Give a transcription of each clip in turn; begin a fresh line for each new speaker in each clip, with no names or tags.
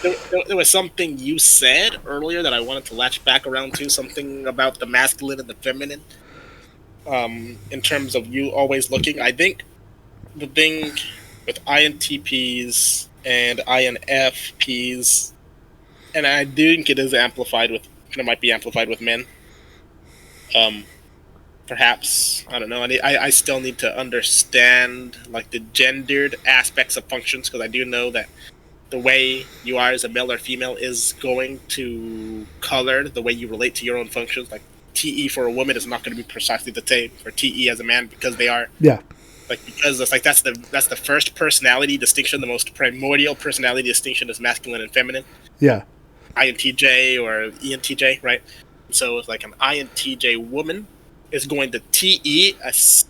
there was something you said earlier that I wanted to latch back around to. Something about the masculine and the feminine. In terms of you always looking, I think the thing with INTPs and INFPs, and I think it is amplified with, and it might be amplified with men. Um, Perhaps I don't know. I still need to understand like the gendered aspects of functions because I do know that the way you are as a male or female is going to color the way you relate to your own functions. Like TE for a woman is not going to be precisely the same for TE as a man because they are
Yeah.
like because it's like that's the first personality distinction, the most primordial personality distinction is masculine and feminine.
Yeah.
INTJ or ENTJ, right? So it's like an INTJ woman is going to TE is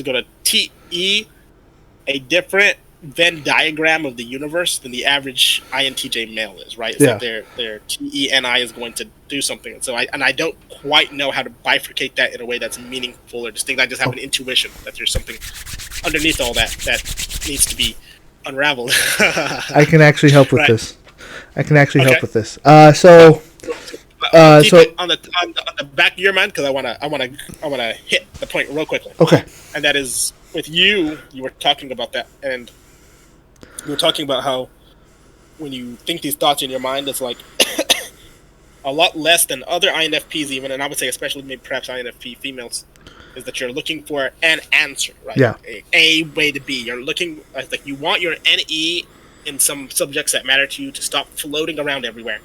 going to TE a different Venn diagram of the universe than the average INTJ male is, right? It's
Yeah.
like their TENI is going to do something. So I don't quite know how to bifurcate that in a way that's meaningful or distinct. I just have an intuition that there's something underneath all that that needs to be unraveled.
I can actually help with
Right.
this. I can actually
Okay.
help with this. So
Keep
so
it on the back of your mind because I wanna hit the point real quickly,
okay.
and that is with you. You were talking about that, and you were talking about how when you think these thoughts in your mind, it's like a lot less than other INFPs even, and I would say especially maybe perhaps INFP females, is that you're looking for an answer, right?
Yeah.
A way to be. You're looking like you want your NE in some subjects that matter to you to stop floating around everywhere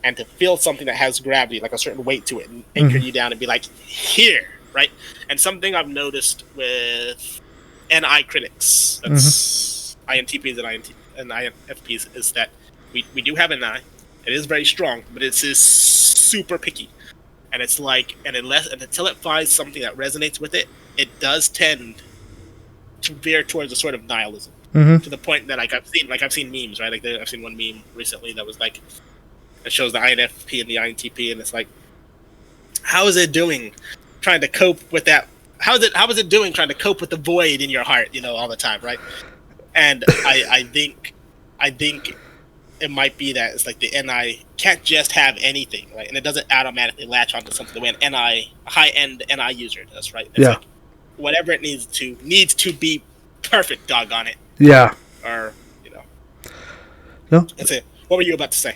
and to feel something that has gravity, like a certain weight to it, and anchor you down and be like, here, right? And something I've noticed with NI critics, that's INTPs and INFPs, is that we do have NI. It is very strong, but it's super picky. And it's like, and until it finds something that resonates with it, it does tend to veer towards a sort of nihilism. To the point that I've seen memes, right? Like I've seen one meme recently that was like, it shows the INFP and the INTP, and it's like, how is it doing trying to cope with that? How is it doing trying to cope with the void in your heart, all the time, right? And I think it might be that it's like the NI can't just have anything, right? And it doesn't automatically latch onto something the way a high-end NI user does, right? It's
Yeah.
like whatever it needs to be perfect, doggone it.
Yeah.
Or,
No.
That's it. What were you about to say?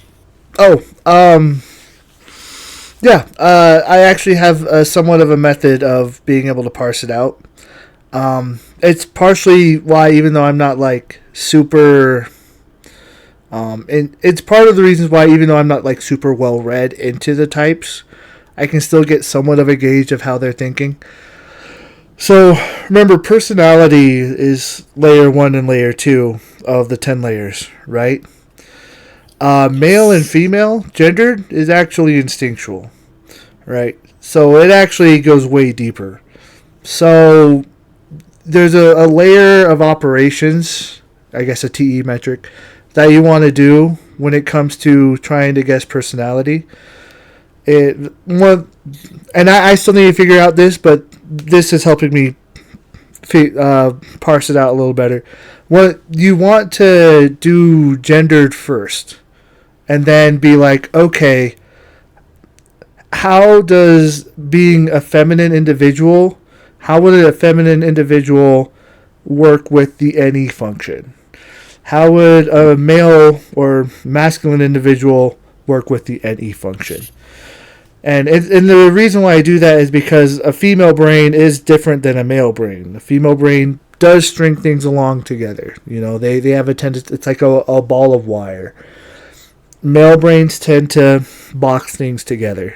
Oh. Yeah. I actually have somewhat of a method of being able to parse it out. It's partially why, even though I'm not like super, and it's part of the reasons why, even though I'm not like super well read into the types, I can still get somewhat of a gauge of how they're thinking. So remember, personality is layer 1 and layer 2 of the 10 layers, right? Male and female, gendered, is actually instinctual, right? So it actually goes way deeper. So there's a layer of operations, I guess a TE metric, that you want to do when it comes to trying to guess personality. And I still need to figure out this, but this is helping me parse it out a little better. What you want to do gendered first, and then be like, okay, how does being a feminine individual, how would a feminine individual work with the NE function? How would a male or masculine individual work with the NE function? And the reason why I do that is because a female brain is different than a male brain. A female brain does string things along together. They have a tendency, it's like a ball of wire. Male brains tend to box things together.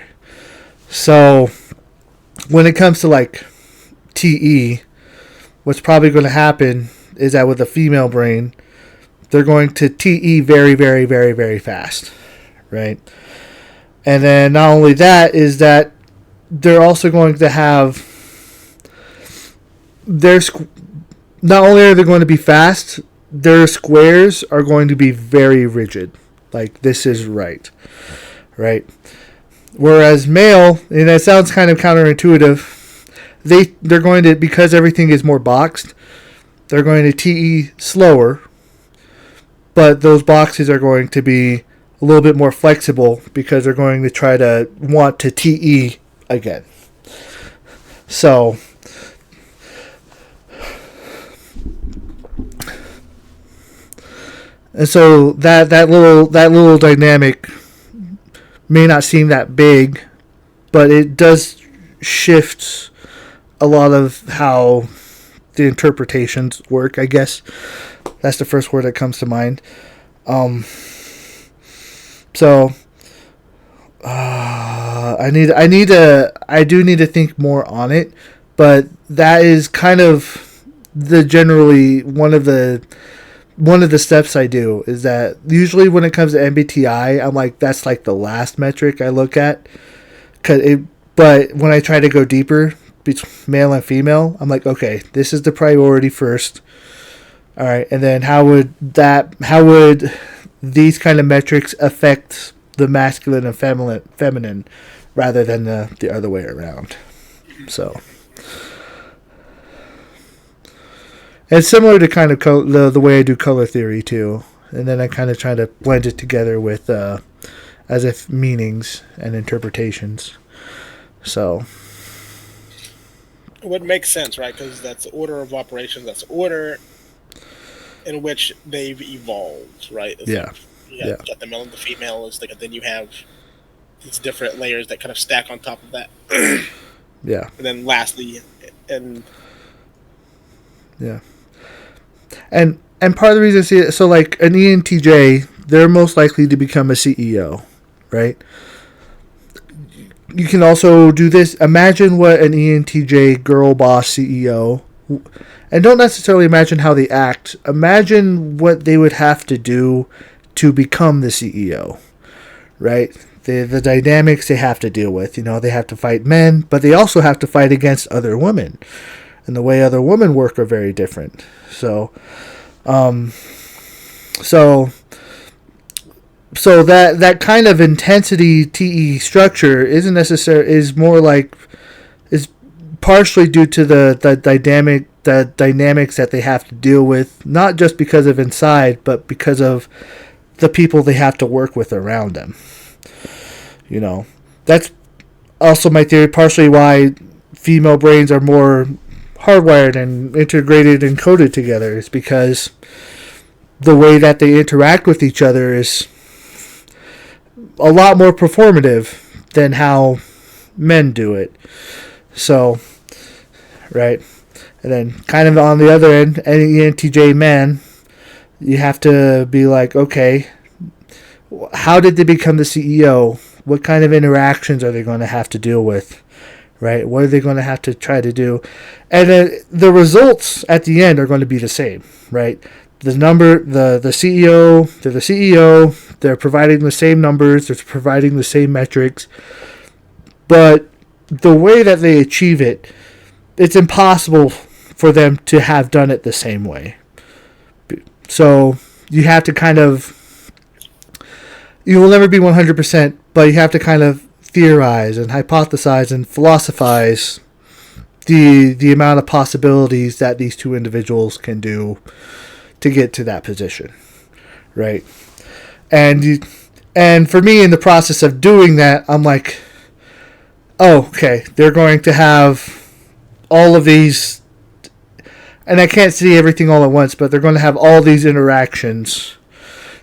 So when it comes to like TE, what's probably going to happen is that with a female brain, they're going to TE very, very, very, very fast, right? And then not only that is that they're also going to have not only are they going to be fast, their squares are going to be very rigid. Like, this is right. Whereas male, and that sounds kind of counterintuitive, they're going to, because everything is more boxed, they're going to TE slower, but those boxes are going to be a little bit more flexible because they're going to try to want to TE again. So and so that little dynamic may not seem that big, but it does shift a lot of how the interpretations work, I guess. That's the first word that comes to mind. So I do need to think more on it, but that is kind of generally one of the steps I do is that usually when it comes to MBTI, I'm like, that's like the last metric I look at. But when I try to go deeper between male and female, I'm like, okay, this is the priority first. All right, and then how would these kind of metrics affect the masculine and feminine rather than the other way around? So it's similar to kind of the way I do color theory too, and then I kind of try to blend it together with as if meanings and interpretations. So
it would make sense, right? Because that's the order of operations. That's order in which they've evolved, right? It's
yeah.
Like you got the male and the female. Is like, then you have these different layers that kind of stack on top of that.
Yeah.
And then lastly, and
yeah. And part of the reason I see it, so like an ENTJ, they're most likely to become a CEO, right? You can also do this. Imagine what an ENTJ girl boss CEO, and don't necessarily imagine how they act. Imagine what they would have to do to become the CEO, right? The dynamics they have to deal with. You know, they have to fight men, but they also have to fight against other women. And the way other women work are very different. So that kind of intensity TE structure isn't necessary. Is partially due to the dynamics that they have to deal with, not just because of inside, but because of the people they have to work with around them. You know, that's also my theory. Partially why female brains are more hardwired and integrated and coded together is because the way that they interact with each other is a lot more performative than how men do it. So, right. And then kind of on the other end, any ENTJ man, you have to be like, okay, how did they become the CEO? What kind of interactions are they going to have to deal with? Right? What are they going to have to try to do? And then the results at the end are going to be the same, right? The CEO, they're the CEO, they're providing the same numbers, they're providing the same metrics, but the way that they achieve it, it's impossible for them to have done it the same way. So you have to you will never be 100%, but you have to kind of theorize and hypothesize and philosophize the amount of possibilities that these two individuals can do to get to that position, right? And for me, in the process of doing that, I'm like, oh, okay, they're going to have all of these, and I can't see everything all at once, but they're going to have all these interactions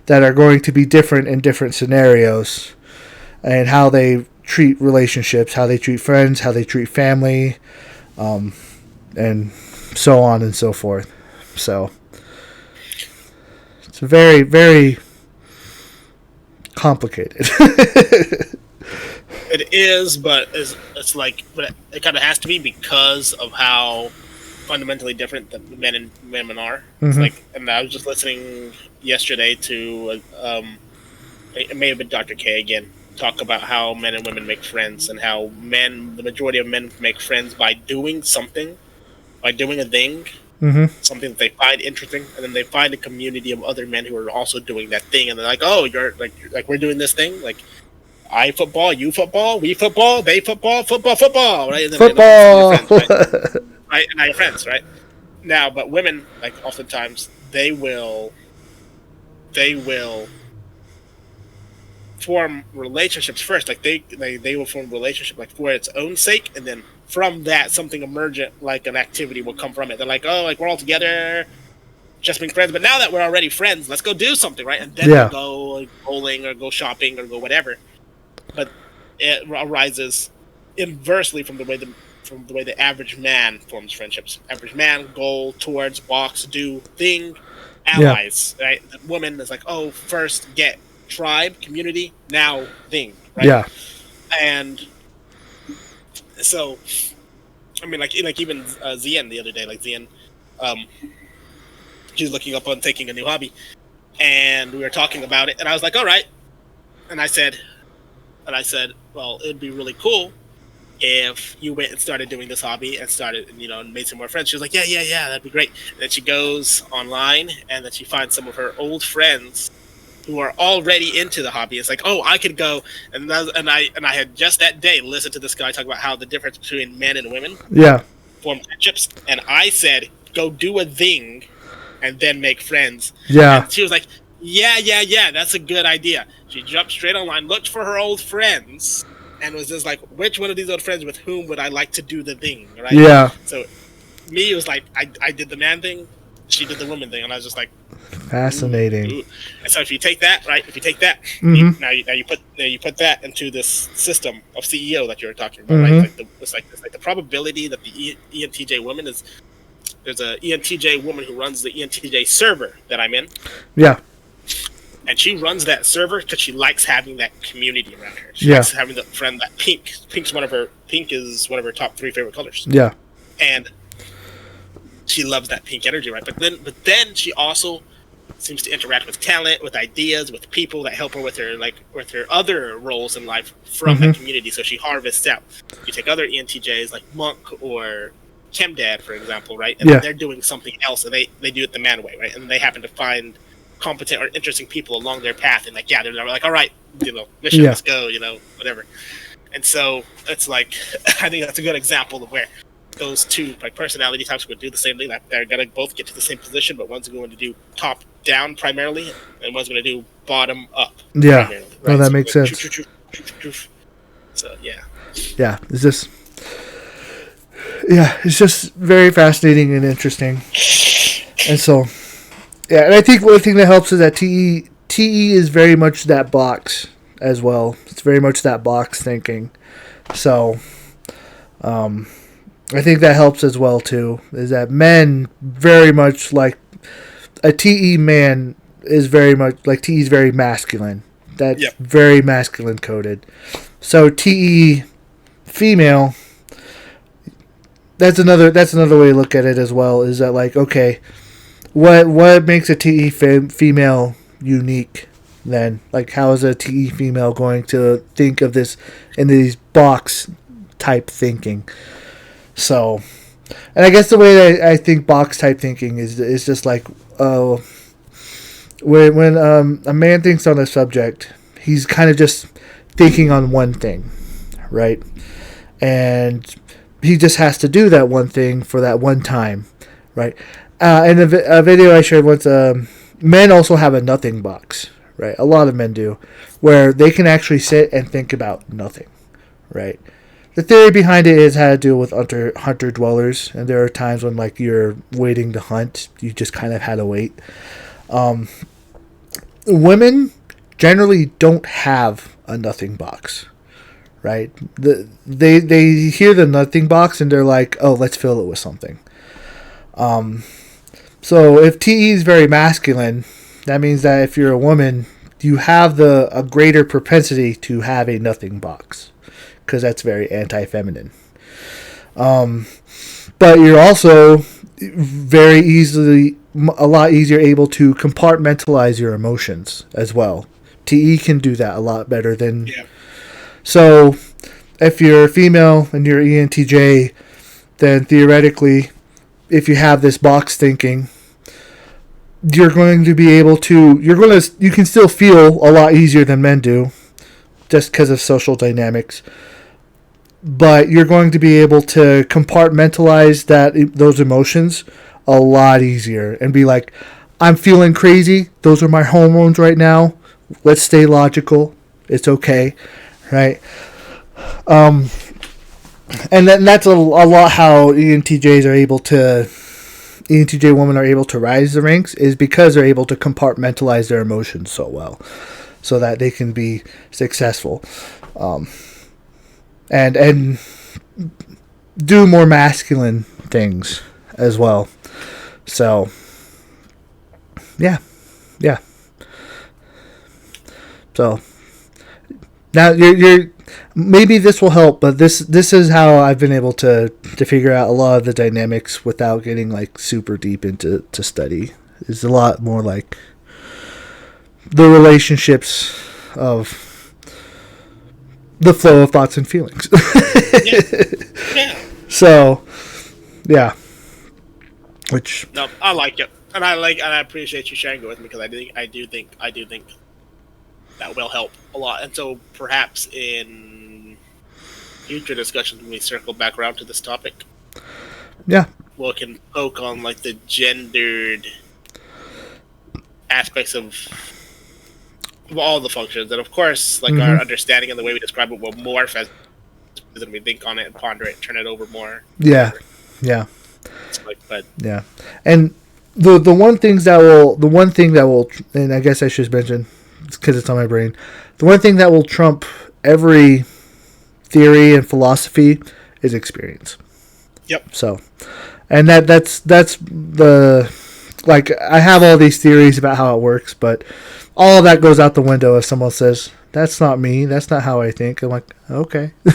that are going to be different in different scenarios, and how they treat relationships, how they treat friends, how they treat family, and so on and so forth. So it's very, very complicated.
it is, but it's like, but it kind of has to be because of how fundamentally different the men and women are. It's like, and I was just listening yesterday to it may have been Dr. K again, talk about how men and women make friends, and how the majority of men make friends by doing something, by doing a thing, something that they find interesting, and then they find a community of other men who are also doing that thing, and they're like, oh, you're like we're doing this thing, like I football, you football, we football, they football, football, right? And then
football,
friends, right? And now you're friends, right? Now, but women, like oftentimes, they will they will form relationships first. Like they will form a relationship like for its own sake, and then from that something emergent like an activity will come from it. They're like, oh, like we're all together, just being friends. But now that we're already friends, let's go do something, right? And then we'll go like, bowling or go shopping or go whatever. But it arises inversely from the way the average man forms friendships. Average man, goal, towards, walks, do, thing, allies, right? The woman is like, oh, first get tribe, community, now thing, right?
Yeah.
And so, I mean, like even Zien the other day, like Zien, she's looking up on taking a new hobby, and we were talking about it, and I was like, all right, and I said, well, it'd be really cool if you went and started doing this hobby and started, and made some more friends. She was like, yeah, that'd be great. And then she goes online, and then she finds some of her old friends who are already into the hobby. It's like, oh, I could go, and I had just that day listened to this guy talk about how the difference between men and women form friendships, and I said, go do a thing, and then make friends.
Yeah.
And she was like, yeah, that's a good idea. She jumped straight online, looked for her old friends, and was just like, which one of these old friends with whom would I like to do the thing, right?
Yeah.
So, me, it was like, I did the man thing, she did the woman thing, and I was just like,
fascinating.
Ooh. And so if you take that, right? Now you put that into this system of CEO that you were talking about, right? It's like the probability that the ENTJ woman is. There's a ENTJ woman who runs the ENTJ server that I'm in.
Yeah.
And she runs that server because she likes having that community around her. She likes having the friend that pink is one of her top 3 favorite colors.
Yeah.
And she loves that pink energy, right? But then she also seems to interact with talent, with ideas, with people that help her with her other roles in life from the community. So she harvests out. You take other ENTJs like Monk or Chemdad, for example, right? And they're doing something else, and they do it the man way, right? And they happen to find competent or interesting people along their path, and they're like, all right, mission, let's go, whatever. And so it's like, I think that's a good example of where those two like personality types would do the same thing. That they're gonna both get to the same position, but one's going to do top down primarily, and one's going to do bottom up.
Yeah,
right?
well, that makes sense.
So
it's just very fascinating and interesting. And so, and I think one thing that helps is that TE is very much that box as well. It's very much that box thinking. So, I think that helps as well too. Is that men very much like a TE man is very much like TE is very masculine. That's very masculine coded. So TE female. That's another way to look at it as well. Is that like, okay, what makes a TE female unique? Then, like, how is a TE female going to think of this in these box type thinking? So, and I guess the way that I think box type thinking is just like, when a man thinks on a subject, he's kind of just thinking on one thing, right? And he just has to do that one thing for that one time, right? In a video I shared once, men also have a nothing box, right? A lot of men do, where they can actually sit and think about nothing, right? The theory behind it is how to deal with hunter dwellers, and there are times when like you're waiting to hunt, you just kind of had to wait. Women generally don't have a nothing box. Right? They hear the nothing box and they're like, oh, let's fill it with something. So if TE is very masculine, that means that if you're a woman, you have a greater propensity to have a nothing box, because that's very anti-feminine. But you're also a lot easier able to compartmentalize your emotions as well. TE can do that a lot better than... Yeah. So, if you're female and you're ENTJ, then theoretically, if you have this box thinking, you're going to be able to, you can still feel a lot easier than men do, just because of social dynamics. But you're going to be able to compartmentalize those emotions a lot easier and be like, I'm feeling crazy. Those are my hormones right now. Let's stay logical. It's okay, right? Um, and that's a lot how ENTJ women are able to rise the ranks is because they're able to compartmentalize their emotions so well, so that they can be successful, and do more masculine things as well. So, yeah. So now you're maybe this will help, but this is how I've been able to figure out a lot of the dynamics without getting like super deep into study. It's a lot more like the relationships of the flow of thoughts and feelings.
Yeah.
So, yeah. Which
no, I like it, and I appreciate you sharing it with me because I do think that will help a lot, and so perhaps in future discussions when we circle back around to this topic,
yeah,
we can poke on like the gendered aspects of all the functions, and of course, like our understanding and the way we describe it will morph as we think on it and ponder it, turn it over more.
Yeah, yeah.
But
yeah, and the one thing that will, and I guess I should mention because it's on my brain, the one thing that will trump every theory and philosophy is experience.
Yep.
So, and that's the, like, I have all these theories about how it works, but all of that goes out the window if someone says, that's not me, that's not how I think. I'm like, okay.
and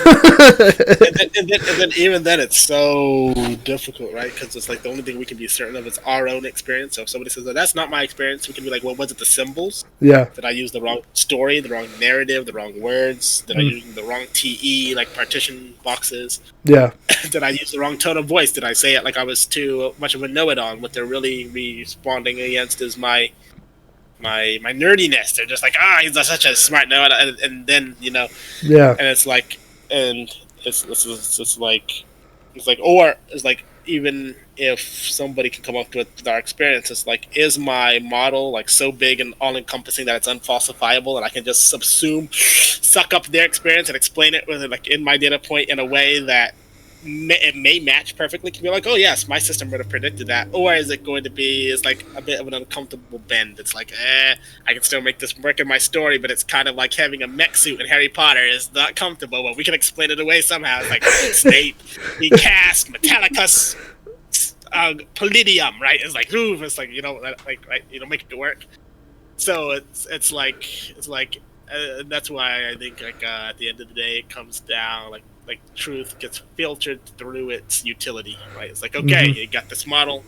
then even then it's so difficult, right? Because it's like the only thing we can be certain of is our own experience. So if somebody says, that's not my experience, we can be like, well, was it the symbols?
Yeah.
Did I use the wrong story, the wrong narrative, the wrong words? Did I use the wrong TE, like partition boxes?
Yeah.
Did I use the wrong tone of voice? Did I say it like I was too much of a know-it-all? What they're really responding against is my nerdiness. They're just like, he's such a smart nerd, and then
yeah,
and it's like, and it's like, or it's like, even if somebody can come up with our experience, it's like, is my model like so big and all encompassing that it's unfalsifiable, and I can just suck up their experience and explain it with like in my data point in a way that it may match perfectly, can be like, oh yes, my system would have predicted that. Or is it going to be, it's like a bit of an uncomfortable bend? It's like, I can still make this work in my story, but it's kind of like having a mech suit in Harry Potter is not comfortable. Well, we can explain it away somehow. It's like Snape, the Cask, Metallicus, Palladium, right? It's like, ooh, it's like, right, make it work. So it's like that's why I think like at the end of the day it comes down like truth gets filtered through its utility, right? It's like, okay, you got this model,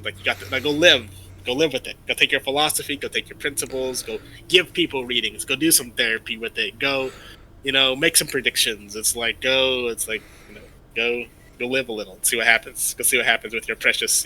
like you got to, now go live with it. Go take your philosophy, go take your principles, go give people readings, go do some therapy with it, go, make some predictions. It's like go live a little, see what happens. Go see what happens with your precious,